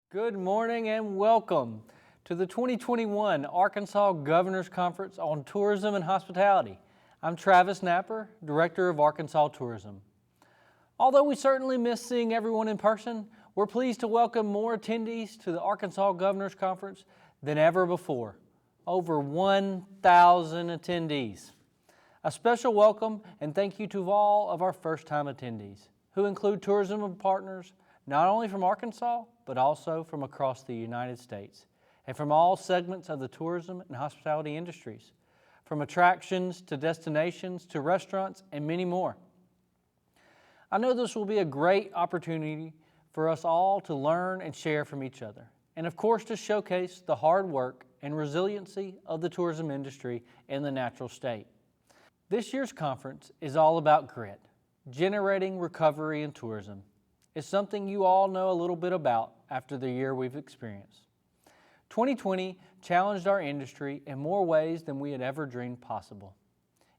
Good morning and welcome to the 2021 Arkansas Governor's Conference on Tourism and Hospitality. I'm Travis Napper, Director of Arkansas Tourism. Although we certainly miss seeing everyone in person, we're pleased to welcome more attendees to the Arkansas Governor's Conference than ever before. Over 1,000 attendees. A special welcome and thank you to all of our first-time attendees, who include tourism partners not only from Arkansas, but also from across the United States, and from all segments of the tourism and hospitality industries, from attractions to destinations to restaurants and many more. I know this will be a great opportunity for us all to learn and share from each other, and of course to showcase the hard work and resiliency of the tourism industry in the natural state. This year's conference is all about grit, generating recovery in tourism. It's something you all know a little bit about after the year we've experienced. 2020 challenged our industry in more ways than we had ever dreamed possible.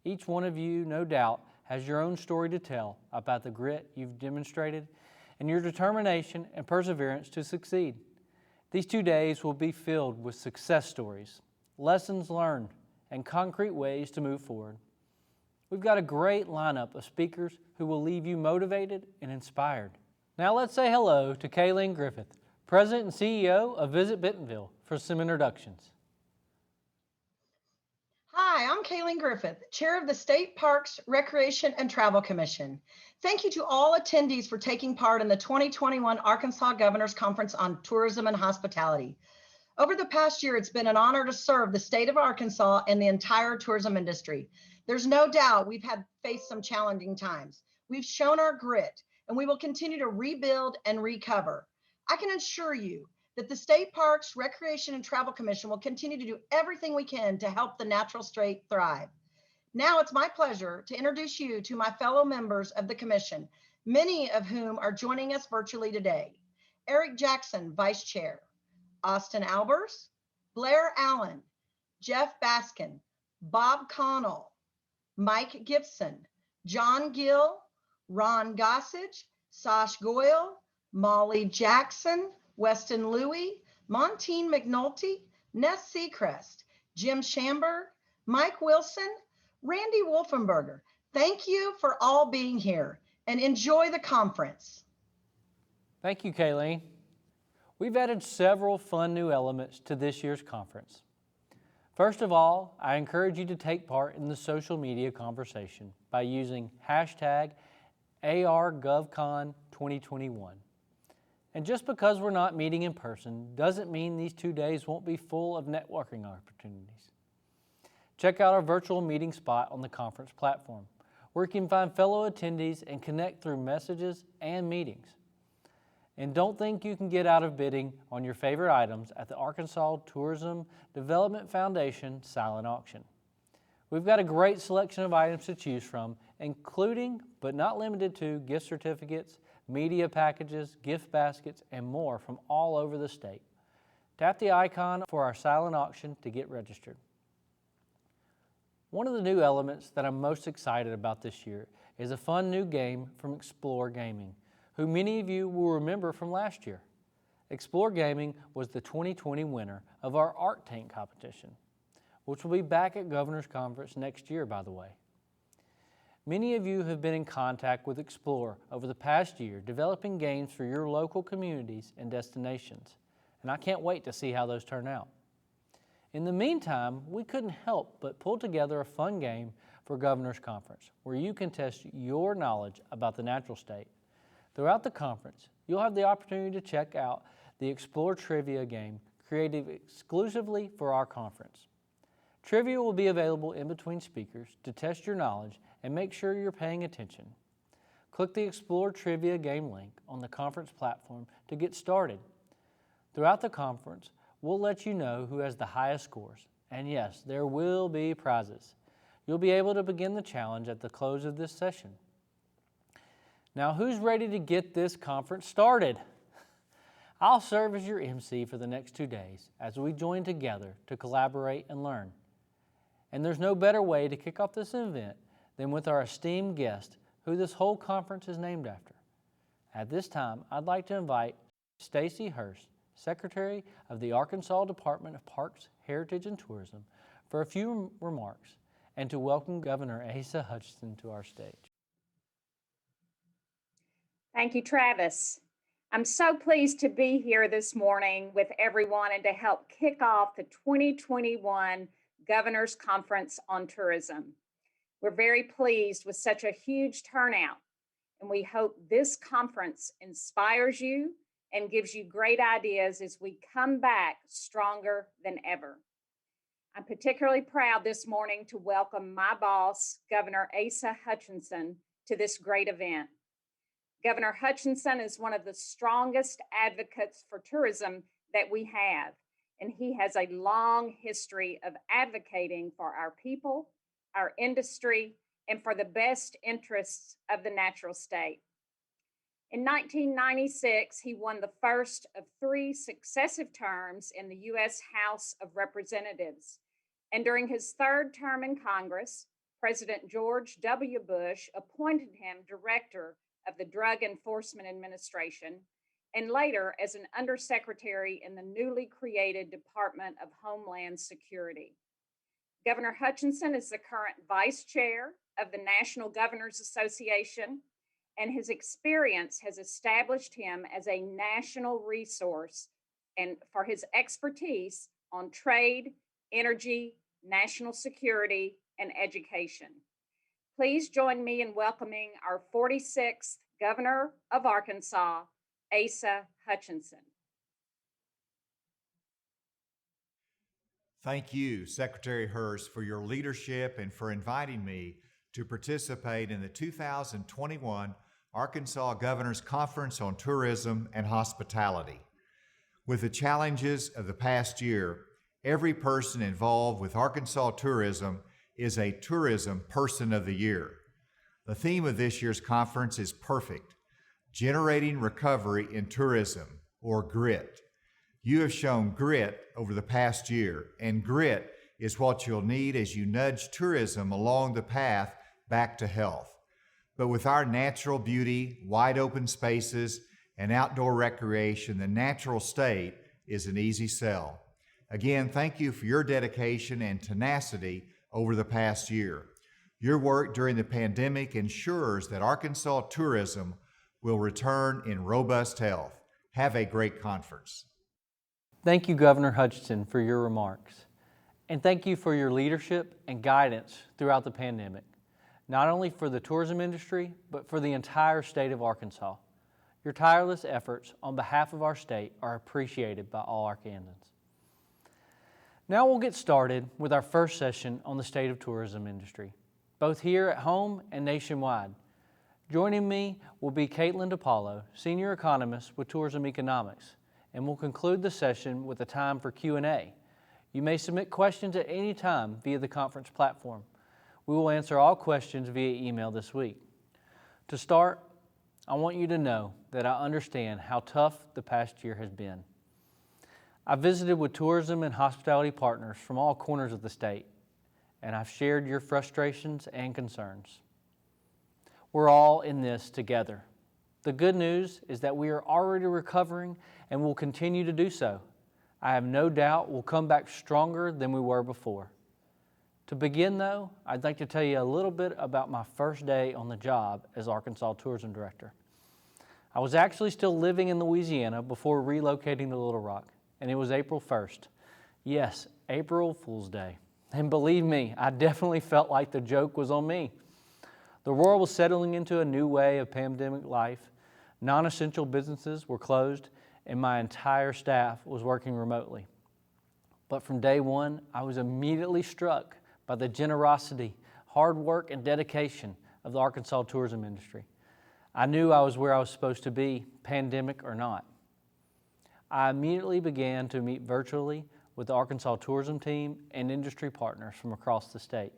Each one of you, no doubt, has your own story to tell about the grit you've demonstrated and your determination and perseverance to succeed. These 2 days will be filled with success stories, lessons learned, and concrete ways to move forward. We've got a great lineup of speakers who will leave you motivated and inspired. Now let's say hello to Kayleen Griffith, President and CEO of Visit Bentonville, for some introductions. Hi, I'm Kayleen Griffith, Chair of the State Parks, Recreation, and Travel Commission. Thank you to all attendees for taking part in the 2021 Arkansas Governor's Conference on Tourism and Hospitality. Over the past year, it's been an honor to serve the state of Arkansas and the entire tourism industry. There's no doubt we've faced some challenging times. We've shown our grit, and we will continue to rebuild and recover. I can assure you that the State Parks, Recreation, and Travel Commission will continue to do everything we can to help the natural state thrive. Now it's my pleasure to introduce you to my fellow members of the commission, many of whom are joining us virtually today. Eric Jackson, Vice Chair, Austin Albers, Blair Allen, Jeff Baskin, Bob Connell, Mike Gibson, John Gill, Ron Gossage, Sash Goyle, Molly Jackson, Weston Louie, Montine McNulty, Ness Seacrest, Jim Schamberg, Mike Wilson, Randy Wolfenberger. Thank you for all being here and enjoy the conference. Thank you, Kayleen. We've added several fun new elements to this year's conference. First of all, I encourage you to take part in the social media conversation by using hashtag ARGovCon2021. And just because we're not meeting in person doesn't mean these 2 days won't be full of networking opportunities. Check out our virtual meeting spot on the conference platform, where you can find fellow attendees and connect through messages and meetings. And don't think you can get out of bidding on your favorite items at the Arkansas Tourism Development Foundation silent auction. We've got a great selection of items to choose from, including, but not limited to, gift certificates, media packages, gift baskets, and more from all over the state. Tap the icon for our silent auction to get registered. One of the new elements that I'm most excited about this year is a fun new game from Explore Gaming, who many of you will remember from last year. Explore Gaming was the 2020 winner of our Art Tank competition, which will be back at Governor's Conference next year, by the way. Many of you have been in contact with Explore over the past year, developing games for your local communities and destinations, and I can't wait to see how those turn out. In the meantime, we couldn't help but pull together a fun game for Governor's Conference, where you can test your knowledge about the natural state. Throughout the conference, you'll have the opportunity to check out the Explore Trivia game created exclusively for our conference. Trivia will be available in between speakers to test your knowledge and make sure you're paying attention. Click the Explore Trivia game link on the conference platform to get started. Throughout the conference, we'll let you know who has the highest scores. And yes, there will be prizes. You'll be able to begin the challenge at the close of this session. Now, who's ready to get this conference started? I'll serve as your MC for the next 2 days as we join together to collaborate and learn. And there's no better way to kick off this event than with our esteemed guest, who this whole conference is named after. At this time, I'd like to invite Stacy Hurst, Secretary of the Arkansas Department of Parks, Heritage, and Tourism, for a few remarks and to welcome Governor Asa Hutchinson to our stage. Thank you, Travis. I'm so pleased to be here this morning with everyone and to help kick off the 2021 Governor's Conference on Tourism. We're very pleased with such a huge turnout, and we hope this conference inspires you and gives you great ideas as we come back stronger than ever. I'm particularly proud this morning to welcome my boss, Governor Asa Hutchinson, to this great event. Governor Hutchinson is one of the strongest advocates for tourism that we have, and he has a long history of advocating for our people, our industry, and for the best interests of the natural state. In 1996, he won the first of 3 successive terms in the U.S. House of Representatives, and during his 3rd term in Congress, President George W. Bush appointed him director of the Drug Enforcement Administration, and later as an undersecretary in the newly created Department of Homeland Security. Governor Hutchinson is the current vice chair of the National Governors Association, and his experience has established him as a national resource and for his expertise on trade, energy, national security, and education. Please join me in welcoming our 46th Governor of Arkansas, Asa Hutchinson. Thank you, Secretary Hurst, for your leadership and for inviting me to participate in the 2021 Arkansas Governor's Conference on Tourism and Hospitality. With the challenges of the past year, every person involved with Arkansas tourism is a Tourism Person of the Year. The theme of this year's conference is perfect: generating recovery in tourism, or GRIT. You have shown grit over the past year, and grit is what you'll need as you nudge tourism along the path back to health. But with our natural beauty, wide open spaces, and outdoor recreation, the natural state is an easy sell. Again, thank you for your dedication and tenacity over the past year. Your work during the pandemic ensures that Arkansas tourism will return in robust health. Have a great conference. Thank you, Governor Hutchinson, for your remarks. And thank you for your leadership and guidance throughout the pandemic, not only for the tourism industry, but for the entire state of Arkansas. Your tireless efforts on behalf of our state are appreciated by all Arkansans. Now we'll get started with our first session on the state of tourism industry, both here at home and nationwide. Joining me will be Caitlin DePaulo, Senior Economist with Tourism Economics, and we'll conclude the session with a time for Q&A. You may submit questions at any time via the conference platform. We will answer all questions via email this week. To start, I want you to know that I understand how tough the past year has been. I visited with tourism and hospitality partners from all corners of the state, and I've shared your frustrations and concerns. We're all in this together. The good news is that we are already recovering and will continue to do so. I have no doubt we'll come back stronger than we were before. To begin, though, I'd like to tell you a little bit about my first day on the job as Arkansas Tourism Director. I was actually still living in Louisiana before relocating to Little Rock, and it was April 1st. Yes, April Fool's Day. And believe me, I definitely felt like the joke was on me. The world was settling into a new way of pandemic life. Non-essential businesses were closed, and my entire staff was working remotely. But from day one, I was immediately struck by the generosity, hard work, and dedication of the Arkansas tourism industry. I knew I was where I was supposed to be, pandemic or not. I immediately began to meet virtually with the Arkansas tourism team and industry partners from across the state.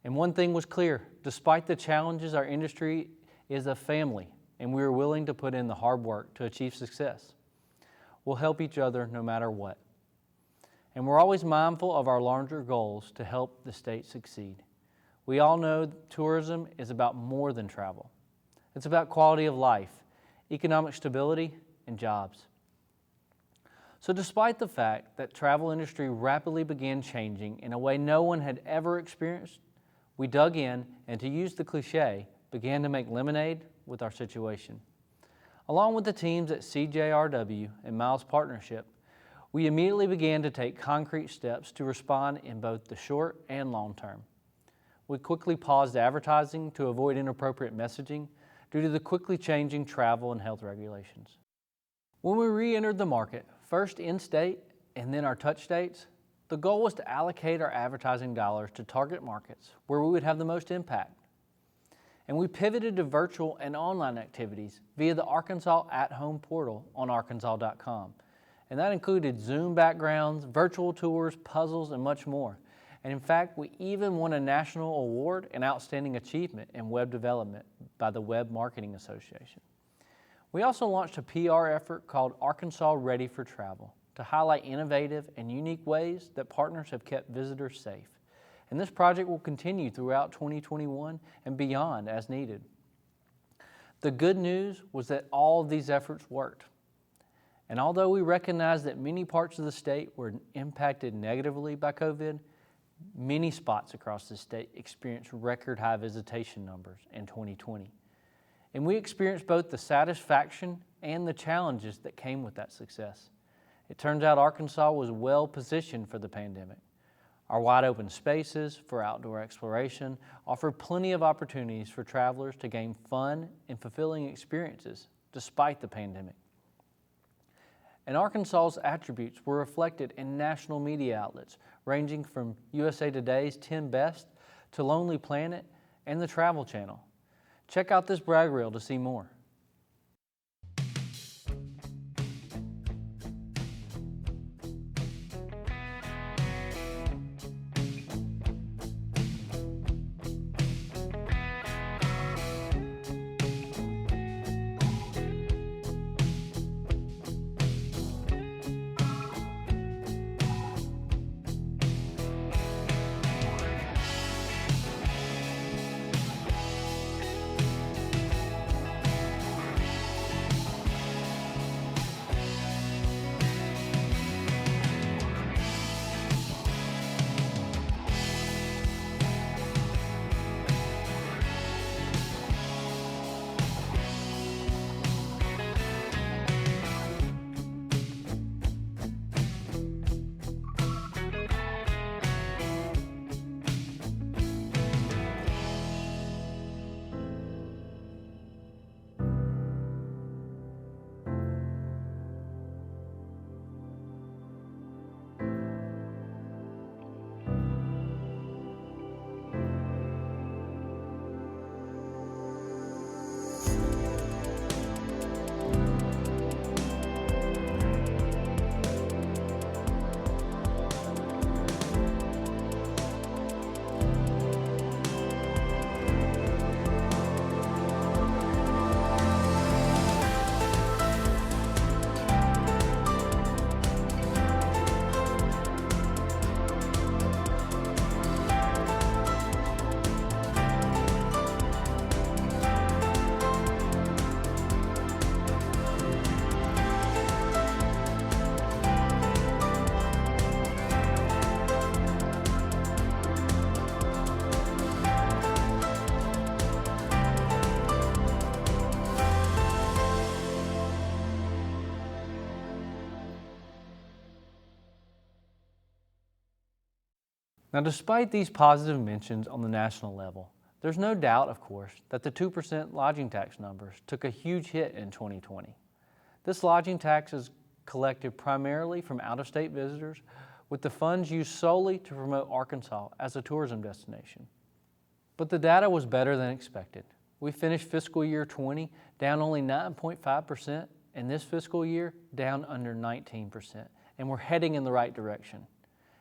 And one thing was clear: despite the challenges, our industry is a family, and we are willing to put in the hard work to achieve success. We'll help each other no matter what. And we're always mindful of our larger goals to help the state succeed. We all know tourism is about more than travel. It's about quality of life, economic stability, and jobs. So despite the fact that travel industry rapidly began changing in a way no one had ever experienced, we dug in and, to use the cliche, began to make lemonade with our situation. Along with the teams at CJRW and Miles Partnership, we immediately began to take concrete steps to respond in both the short and long term. We quickly paused advertising to avoid inappropriate messaging due to the quickly changing travel and health regulations. When we re-entered the market, first in-state and then our touch states, the goal was to allocate our advertising dollars to target markets where we would have the most impact. And we pivoted to virtual and online activities via the Arkansas at-home portal on arkansas.com. And that included Zoom backgrounds, virtual tours, puzzles, and much more. And in fact, we even won a national award and outstanding achievement in web development by the Web Marketing Association. We also launched a PR effort called Arkansas Ready for Travel to highlight innovative and unique ways that partners have kept visitors safe. And this project will continue throughout 2021 and beyond as needed. The good news was that all of these efforts worked. And although we recognize that many parts of the state were impacted negatively by COVID, many spots across the state experienced record high visitation numbers in 2020. And we experienced both the satisfaction and the challenges that came with that success. It turns out Arkansas was well positioned for the pandemic. Our wide open spaces for outdoor exploration offered plenty of opportunities for travelers to gain fun and fulfilling experiences despite the pandemic. And Arkansas's attributes were reflected in national media outlets ranging from USA Today's 10 Best to Lonely Planet and the Travel Channel. Check out this brag reel to see more. Now, despite these positive mentions on the national level, there's no doubt, of course, that the 2% lodging tax numbers took a huge hit in 2020. This lodging tax is collected primarily from out-of-state visitors, with the funds used solely to promote Arkansas as a tourism destination. But the data was better than expected. We finished fiscal year 20 down only 9.5%, and this fiscal year down under 19%, and we're heading in the right direction.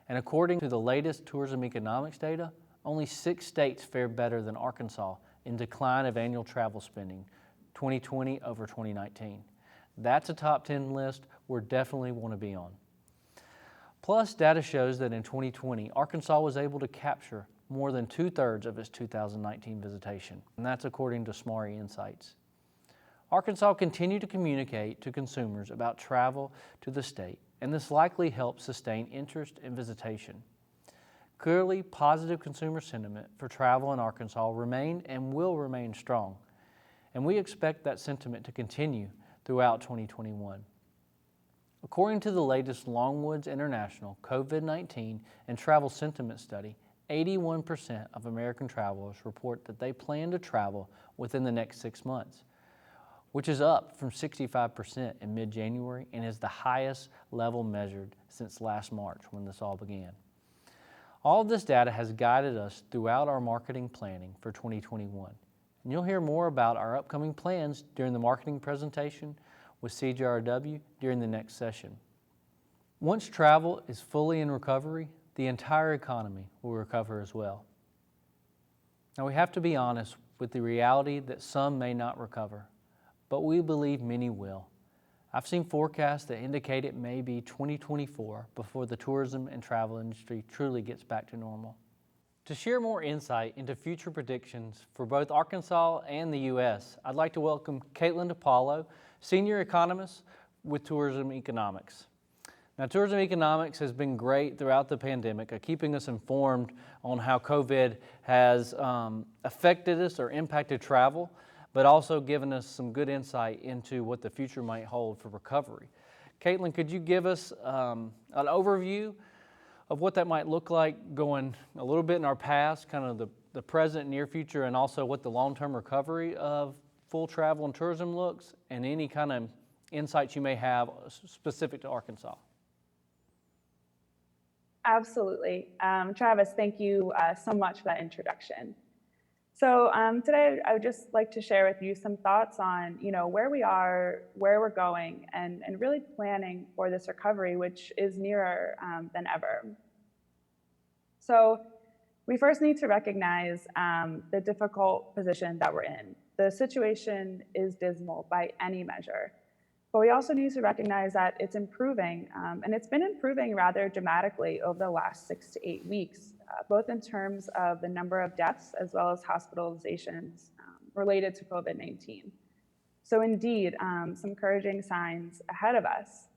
And according to the latest tourism economics data, only 6 states fared better than Arkansas in decline of annual travel spending, 2020 over 2019. That's a top 10 list we're definitely want to be on. Plus, data shows that in 2020, Arkansas was able to capture more than 2/3 of its 2019 visitation, and that's according to SMARI Insights. Arkansas continued to communicate to consumers about travel to the state and this likely helps sustain interest and visitation. Clearly, positive consumer sentiment for travel in Arkansas remained and will remain strong, and we expect that sentiment to continue throughout 2021. According to the latest Longwoods International COVID-19 and Travel Sentiment Study, 81% of American travelers report that they plan to travel within the next 6 months, which is up from 65% in mid-January and is the highest level measured since last March when this all began. All of this data has guided us throughout our marketing planning for 2021. And you'll hear more about our upcoming plans during the marketing presentation with CJRW during the next session. Once travel is fully in recovery, the entire economy will recover as well. Now we have to be honest with the reality that some may not recover, but we believe many will. I've seen forecasts that indicate it may be 2024 before the tourism and travel industry truly gets back to normal. To share more insight into future predictions for both Arkansas and the U.S., I'd like to welcome Caitlin DePaulo, Senior Economist with Tourism Economics. Now, tourism economics has been great throughout the pandemic, keeping us informed on how COVID has affected us or impacted travel, but also given us some good insight into what the future might hold for recovery. Caitlin, could you give us an overview of what that might look like going a little bit in our past, kind of the present, near future, and also what the long-term recovery of full travel and tourism looks, and any kind of insights you may have specific to Arkansas? Absolutely. Travis, thank you so much for that introduction. So today I would just like to share with you some thoughts on, where we are, where we're going, and really planning for this recovery, which is nearer than ever. So we first need to recognize the difficult position that we're in. The situation is dismal by any measure. But we also need to recognize that it's improving, and it's been improving rather dramatically over the last 6 to 8 weeks, both in terms of the number of deaths as well as hospitalizations related to COVID-19. So indeed, some encouraging signs ahead of us.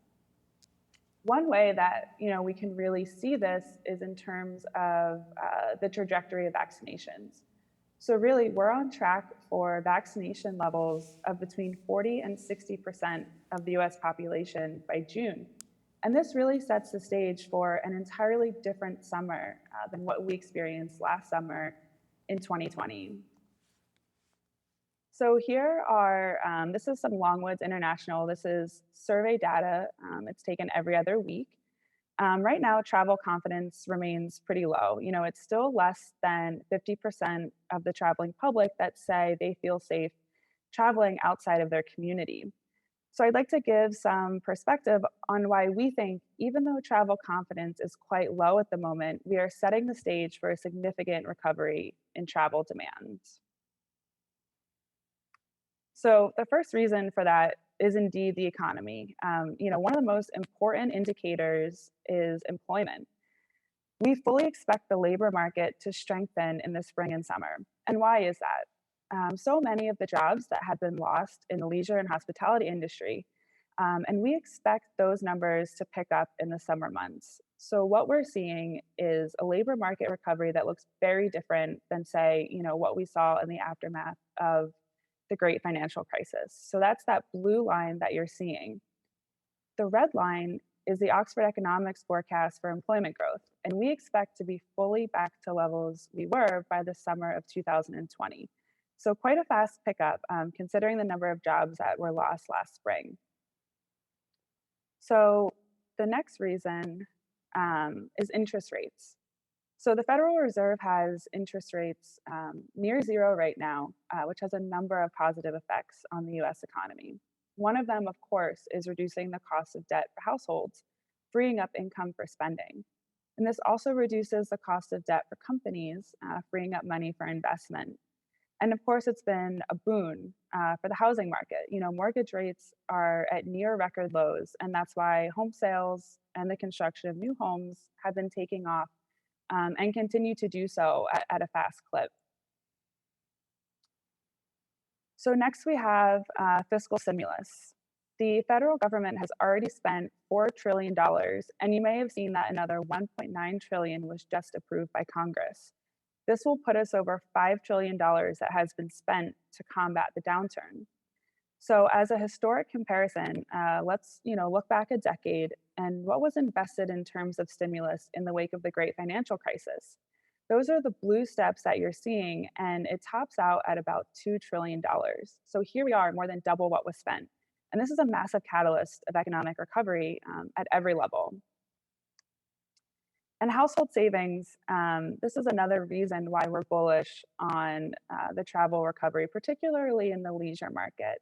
One way that we can really see this is in terms of the trajectory of vaccinations. So really, we're on track for vaccination levels of between 40 and 60% of the US population by June. And this really sets the stage for an entirely different summer than what we experienced last summer in 2020. So here are, this is some Longwoods International. This is survey data. It's taken every other week. Right now, travel confidence remains pretty low. It's still less than 50% of the traveling public that say they feel safe traveling outside of their community. So I'd like to give some perspective on why we think, even though travel confidence is quite low at the moment, we are setting the stage for a significant recovery in travel demand. So the first reason for that is indeed the economy. One of the most important indicators is employment. We fully expect the labor market to strengthen in the spring and summer. And why is that? So many of the jobs that have been lost in the leisure and hospitality industry, and we expect those numbers to pick up in the summer months. So what we're seeing is a labor market recovery that looks very different than, say, what we saw in the aftermath of the great financial crisis. So that's that blue line that you're seeing. The red line is the Oxford Economics forecast for employment growth, and we expect to be fully back to levels we were by the summer of 2020. So quite a fast pickup, considering the number of jobs that were lost last spring. So the next reason is interest rates. So the Federal Reserve has interest rates near zero right now, which has a number of positive effects on the US economy. One of them, of course, is reducing the cost of debt for households, freeing up income for spending. And this also reduces the cost of debt for companies, freeing up money for investment. And of course, it's been a boon for the housing market. Mortgage rates are at near record lows, and that's why home sales and the construction of new homes have been taking off and continue to do so at a fast clip. So next we have fiscal stimulus. the federal government has already spent $4 trillion, and you may have seen that another $1.9 trillion was just approved by Congress. This will put us over $5 trillion that has been spent to combat the downturn. So as a historic comparison, let's look back a decade and what was invested in terms of stimulus in the wake of the great financial crisis. Those are the blue steps that you're seeing, and it tops out at about $2 trillion. So here we are, more than double what was spent. And this is a massive catalyst of economic recovery at every level. And household savings, this is another reason why we're bullish on the travel recovery, particularly in the leisure market.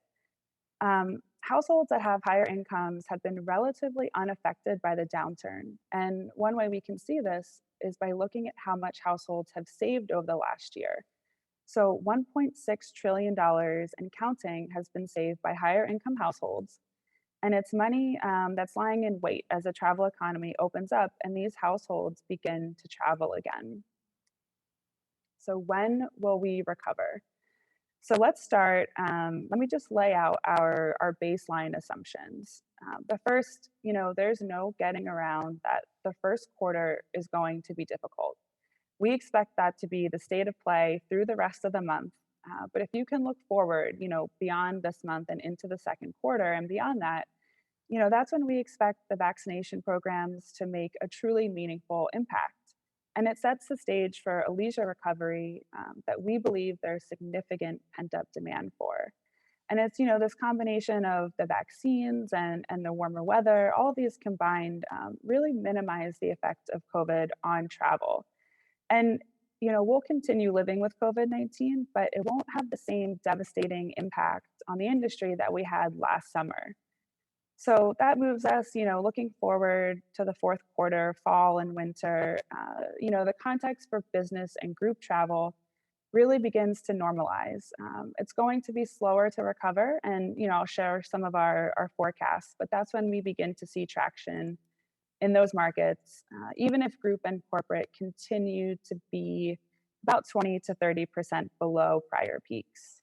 Households that have higher incomes have been relatively unaffected by the downturn. And one way we can see this is by looking at how much households have saved over the last year. So $1.6 trillion and counting has been saved by higher income households. And it's money that's lying in wait as the travel economy opens up and these households begin to travel again. So when will we recover? So let's start, let me just lay out our baseline assumptions. The first, there's no getting around that the first quarter is going to be difficult. We expect that to be the state of play through the rest of the month. But if you can look forward, beyond this month and into the second quarter and beyond that, that's when we expect the vaccination programs to make a truly meaningful impact. And it sets the stage for a leisure recovery that we believe there's significant pent-up demand for. And it's, this combination of the vaccines and the warmer weather, all of these combined really minimize the effect of COVID on travel. And, we'll continue living with COVID-19, but it won't have the same devastating impact on the industry that we had last summer. So that moves us, looking forward to the fourth quarter, fall and winter. The context for business and group travel really begins to normalize. It's going to be slower to recover, and I'll share some of our forecasts, but that's when we begin to see traction in those markets, even if group and corporate continue to be about 20 to 30% below prior peaks.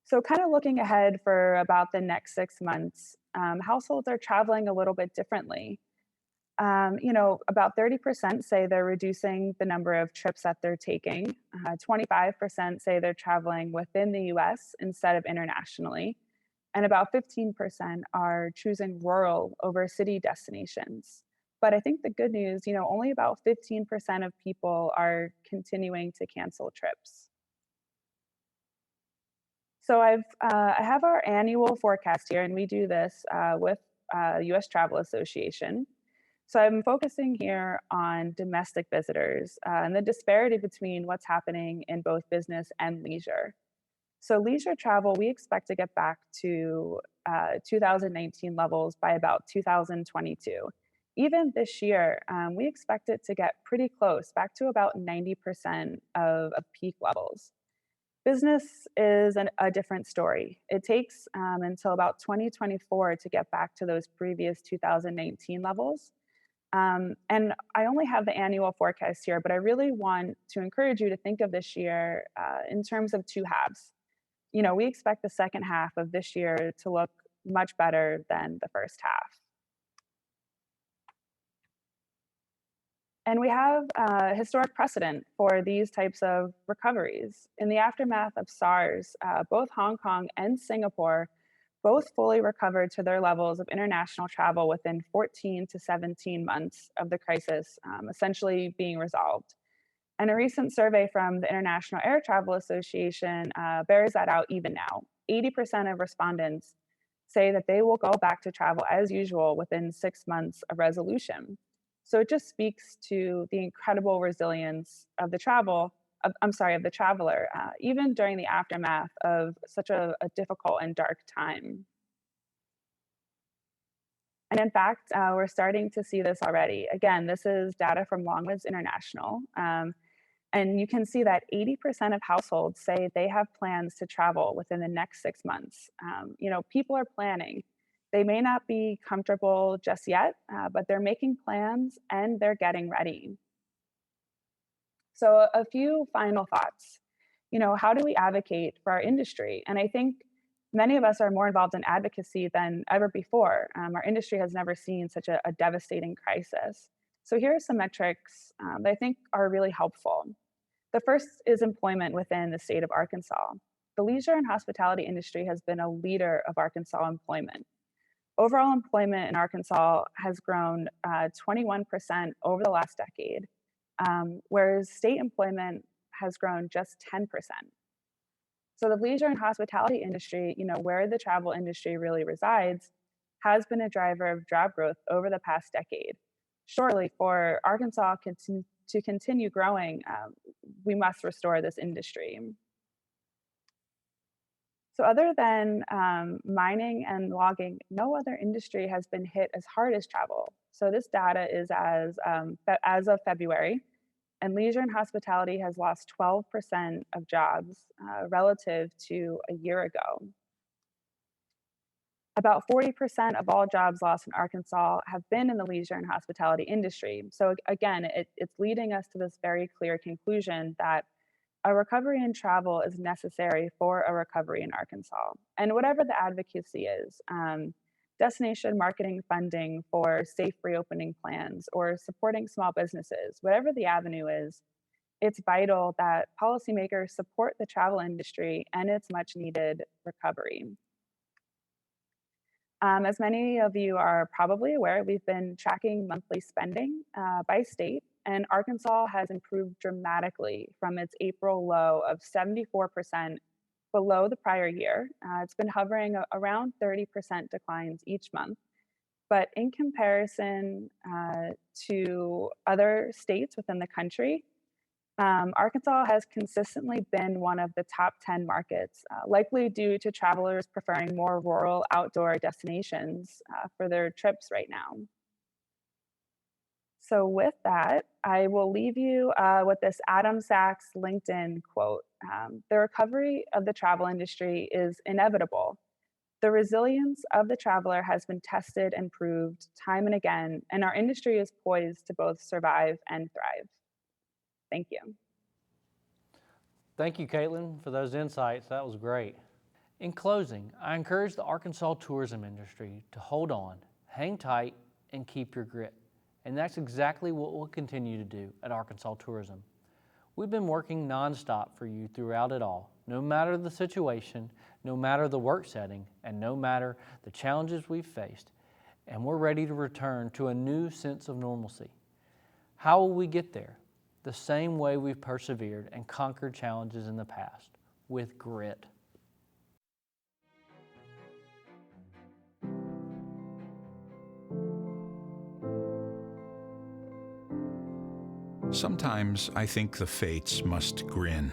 So kind of looking ahead for about the next 6 months, households are traveling a little bit differently. About 30% say they're reducing the number of trips that they're taking. 25% say they're traveling within the US instead of internationally. And about 15% are choosing rural over city destinations. But I think the good news, only about 15% of people are continuing to cancel trips. So I have our annual forecast here, and we do this with U.S. Travel Association. So I'm focusing here on domestic visitors and the disparity between what's happening in both business and leisure. So leisure travel, we expect to get back to 2019 levels by about 2022. Even this year, we expect it to get pretty close, back to about 90% of peak levels. Business is a different story. It takes until about 2024 to get back to those previous 2019 levels. And I only have the annual forecast here, but I really want to encourage you to think of this year in terms of two halves. We expect the second half of this year to look much better than the first half. And we have a historic precedent for these types of recoveries. In the aftermath of SARS, both Hong Kong and Singapore both fully recovered to their levels of international travel within 14 to 17 months of the crisis essentially being resolved. And a recent survey from the International Air Travel Association bears that out even now. 80% of respondents say that they will go back to travel as usual within 6 months of resolution. So it just speaks to the incredible resilience of the traveler, even during the aftermath of such a difficult and dark time. And in fact, we're starting to see this already. Again, this is data from Longwoods International. And you can see that 80% of households say they have plans to travel within the next 6 months. People are planning. They may not be comfortable just yet, but they're making plans and they're getting ready. So a few final thoughts. How do we advocate for our industry? And I think, Many of us are more involved in advocacy than ever before. Our industry has never seen such a devastating crisis. So here are some metrics that I think are really helpful. The first is employment within the state of Arkansas. The leisure and hospitality industry has been a leader of Arkansas employment. Overall employment in Arkansas has grown 21% over the last decade, whereas state employment has grown just 10%. So the leisure and hospitality industry, where the travel industry really resides, has been a driver of job growth over the past decade. Surely, for Arkansas to continue growing, we must restore this industry. So, other than mining and logging, no other industry has been hit as hard as travel. So, this data is as of February, and leisure and hospitality has lost 12% of jobs relative to a year ago. About 40% of all jobs lost in Arkansas have been in the leisure and hospitality industry. So again, it's leading us to this very clear conclusion that a recovery in travel is necessary for a recovery in Arkansas. And whatever the advocacy is, destination marketing funding for safe reopening plans or supporting small businesses, whatever the avenue is, it's vital that policymakers support the travel industry and its much needed recovery. As many of you are probably aware, we've been tracking monthly spending by state, and Arkansas has improved dramatically from its April low of 74% below the prior year. It's been hovering around 30% declines each month. But in comparison to other states within the country, Arkansas has consistently been one of the top 10 markets, likely due to travelers preferring more rural outdoor destinations for their trips right now. So, with that, I will leave you with this Adam Sachs LinkedIn quote. The recovery of the travel industry is inevitable. The resilience of the traveler has been tested and proved time and again, and our industry is poised to both survive and thrive. Thank you. Thank you, Caitlin, for those insights. That was great. In closing, I encourage the Arkansas tourism industry to hold on, hang tight, and keep your grit. And that's exactly what we'll continue to do at Arkansas Tourism. We've been working nonstop for you throughout it all, no matter the situation, no matter the work setting, and no matter the challenges we've faced. And we're ready to return to a new sense of normalcy. How will we get there? The same way we've persevered and conquered challenges in the past, with grit. Sometimes I think the fates must grin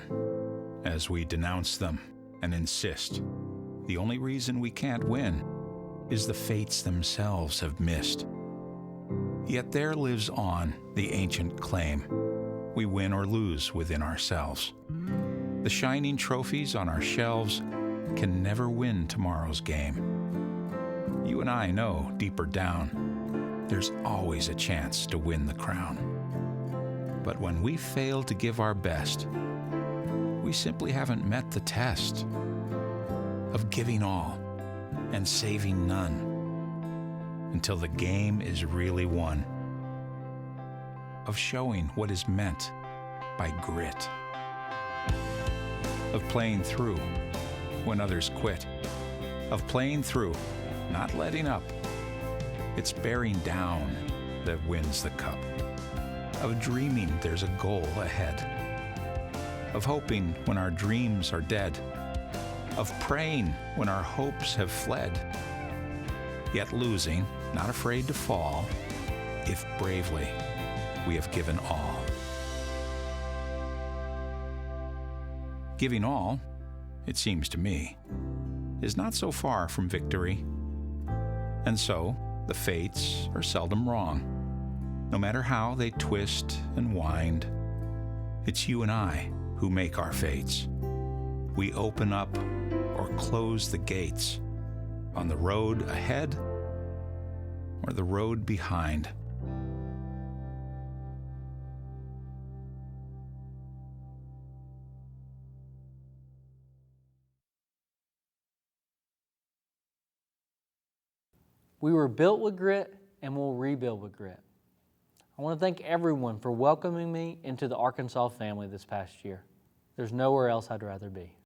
as we denounce them and insist the only reason we can't win is the fates themselves have missed. Yet there lives on the ancient claim: we win or lose within ourselves. The shining trophies on our shelves can never win tomorrow's game. You and I know deeper down, there's always a chance to win the crown. But when we fail to give our best, we simply haven't met the test of giving all and saving none until the game is really won, of showing what is meant by grit, of playing through when others quit, of playing through, not letting up. It's bearing down that wins the cup, of dreaming there's a goal ahead, of hoping when our dreams are dead, of praying when our hopes have fled, yet losing, not afraid to fall, if bravely we have given all. Giving all, it seems to me, is not so far from victory. And so, the fates are seldom wrong. No matter how they twist and wind, it's you and I who make our fates. We open up or close the gates on the road ahead or the road behind. We were built with grit and we'll rebuild with grit. I want to thank everyone for welcoming me into the Arkansas family this past year. There's nowhere else I'd rather be.